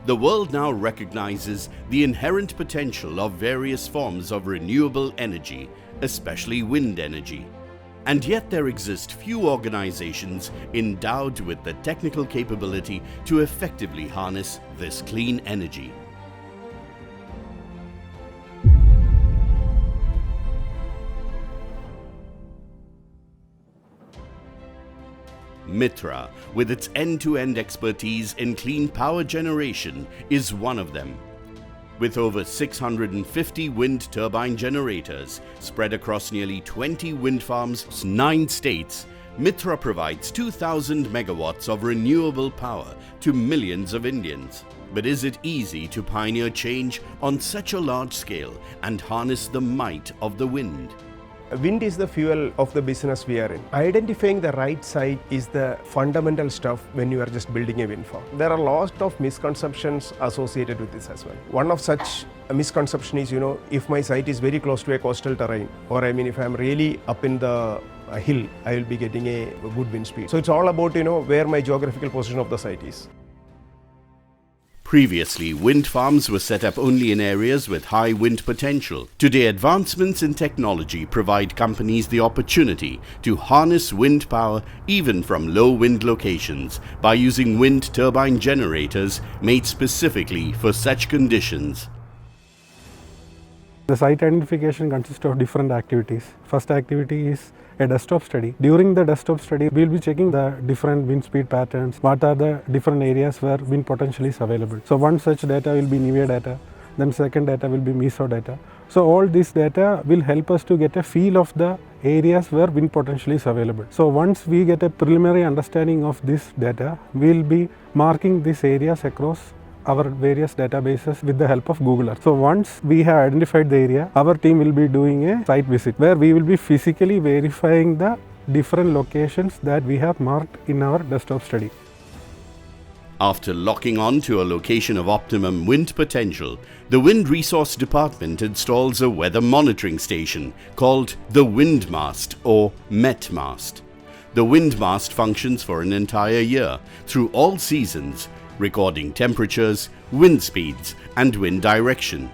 The world now recognizes the inherent potential of various forms of renewable energy, especially wind energy. And yet there exist few organizations endowed with the technical capability to effectively harness this clean energy. Mytrah, with its end-to-end expertise in clean power generation, is one of them. With over 650 wind turbine generators spread across nearly 20 wind farms, 9 states, Mytrah provides 2,000 megawatts of renewable power to millions of Indians. But is it easy to pioneer change on such a large scale and harness the might of the wind? Wind is the fuel of the business we are in. Identifying the right site is the fundamental stuff when you are just building a wind farm. There are a lot of misconceptions associated with this as well. One of such a misconception is, if my site is very close to a coastal terrain, or if I'm really up in the hill, I will be getting a good wind speed. So it's all about, where my geographical position of the site is. Previously, wind farms were set up only in areas with high wind potential. Today, advancements in technology provide companies the opportunity to harness wind power even from low wind locations by using wind turbine generators made specifically for such conditions. The site identification consists of different activities. First activity is a desktop study. During the desktop study, we will be checking the different wind speed patterns, what are the different areas where wind potential is available. So one such data will be NIVIA data, then second data will be MESO data. So all this data will help us to get a feel of the areas where wind potential is available. So once we get a preliminary understanding of this data, we will be marking these areas across our various databases with the help of Google Earth. So once we have identified the area, our team will be doing a site visit where we will be physically verifying the different locations that we have marked in our desktop study. After locking on to a location of optimum wind potential, the Wind Resource Department installs a weather monitoring station called the Wind Mast or Met Mast. The wind mast functions for an entire year through all seasons, recording temperatures, wind speeds, and wind direction.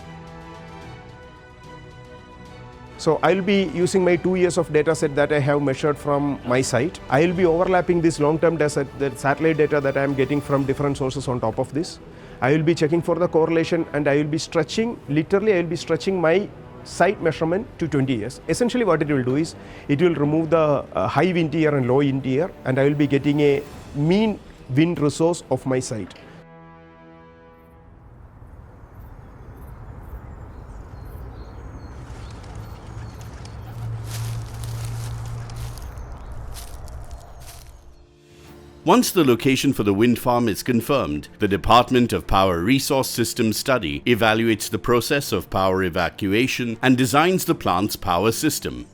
So I'll be using my 2 years of data set that I have measured from my site. I'll be overlapping this long-term data, the satellite data that I'm getting from different sources on top of this. I will be checking for the correlation, and I will be stretching, literally I will be stretching my site measurement to 20 years. Essentially what it will do is, it will remove the high wind year and low wind year, and I will be getting a mean wind resource of my site. Once the location for the wind farm is confirmed, the Department of Power Resource Systems Study evaluates the process of power evacuation and designs the plant's power system.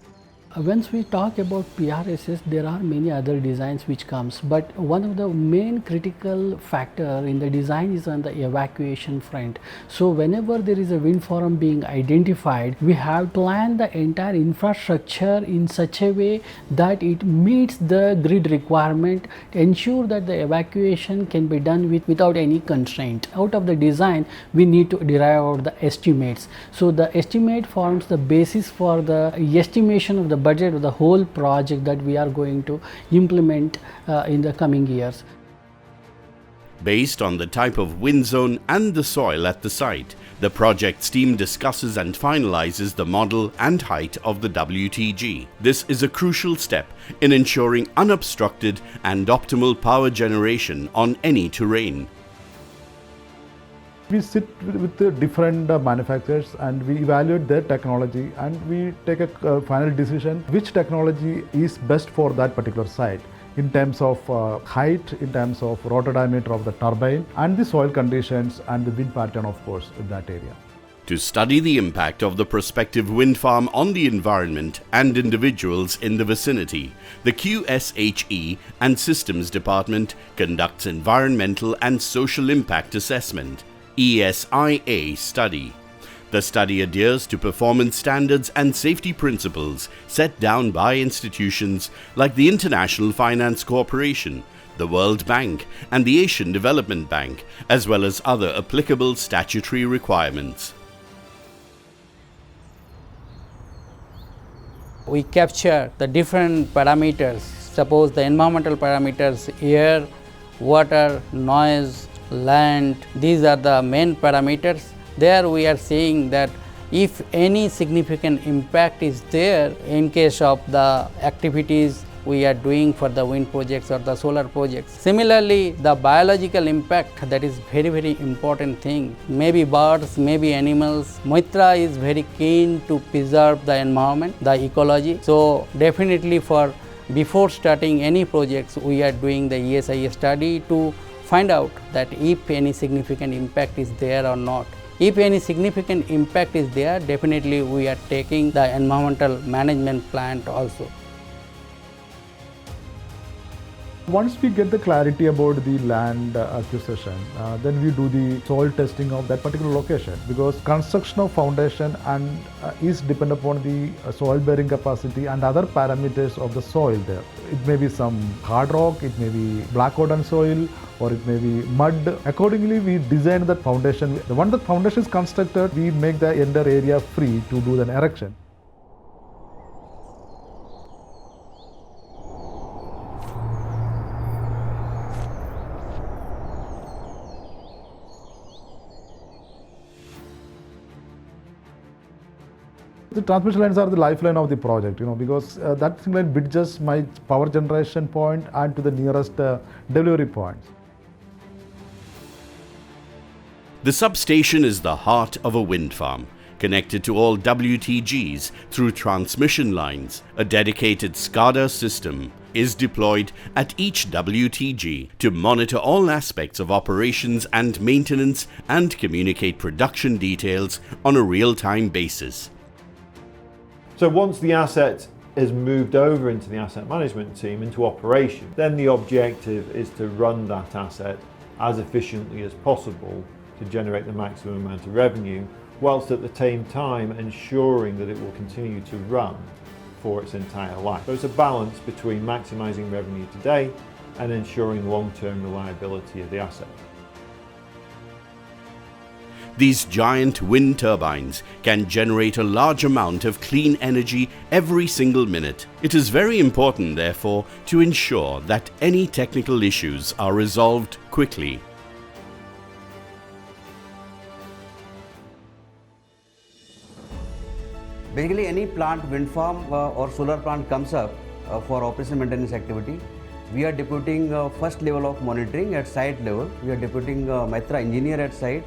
Once we talk about PRSS, there are many other designs which comes, but one of the main critical factor in the design is on the evacuation front. So whenever there is a wind farm being identified, we have planned the entire infrastructure in such a way that it meets the grid requirement to ensure that the evacuation can be done without any constraint. Out of the design, we need to derive out the estimates. So the estimate forms the basis for the estimation of the budget of the whole project that we are going to implement in the coming years. Based on the type of wind zone and the soil at the site, the project's team discusses and finalizes the model and height of the WTG. This is a crucial step in ensuring unobstructed and optimal power generation on any terrain. We sit with the different manufacturers and we evaluate their technology, and we take a final decision which technology is best for that particular site in terms of height, in terms of rotor diameter of the turbine, and the soil conditions and the wind pattern, of course, in that area. To study the impact of the prospective wind farm on the environment and individuals in the vicinity, the QSHE and Systems Department conducts Environmental and Social Impact Assessment (ESIA) study. The study adheres to performance standards and safety principles set down by institutions like the International Finance Corporation, the World Bank, and the Asian Development Bank, as well as other applicable statutory requirements. We capture the different parameters, suppose the environmental parameters, air, water, noise, land, these are the main parameters. There we are saying that if any significant impact is there in case of the activities we are doing for the wind projects or the solar projects. Similarly, the biological impact, that is very important thing, maybe birds, maybe animals. Mytrah is very keen to preserve the environment, the ecology. So definitely before starting any projects, we are doing the ESIA study to find out that if any significant impact is there or not. If any significant impact is there, definitely we are taking the environmental management plan also. Once we get the clarity about the land acquisition, then we do the soil testing of that particular location, because construction of foundation and is dependent upon the soil bearing capacity and other parameters of the soil there. It may be some hard rock, it may be black cotton soil, or it may be mud. Accordingly, we design the foundation. Once the foundation is constructed, we make the entire area free to do the erection. The transmission lines are the lifeline of the project, because that single line bridges my power generation point and to the nearest delivery points. The substation is the heart of a wind farm, connected to all WTGs through transmission lines. A dedicated SCADA system is deployed at each WTG to monitor all aspects of operations and maintenance and communicate production details on a real-time basis. So once the asset is moved over into the asset management team, into operation, then the objective is to run that asset as efficiently as possible to generate the maximum amount of revenue, whilst at the same time ensuring that it will continue to run for its entire life. So it's a balance between maximising revenue today and ensuring long-term reliability of the asset. These giant wind turbines can generate a large amount of clean energy every single minute. It is very important, therefore, to ensure that any technical issues are resolved quickly. Basically, any plant, wind farm or solar plant comes up for operation maintenance activity, we are deputing first level of monitoring at site level. We are deputing Mytrah engineer at site.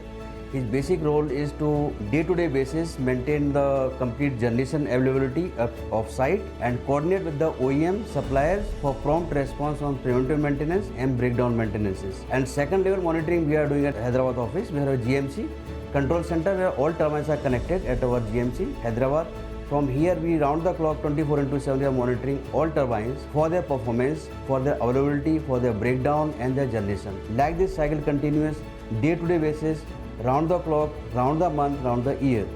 His basic role is to day-to-day basis maintain the complete generation availability of site and coordinate with the OEM suppliers for prompt response on preventive maintenance and breakdown maintenances. And second level monitoring we are doing at Hyderabad office. We have a GMC control center where all turbines are connected at our GMC Hyderabad. From here we round the clock 24/7 we are monitoring all turbines for their performance, for their availability, for their breakdown and their generation. Like this cycle continues day-to-day basis, round the clock, round the month, round the year.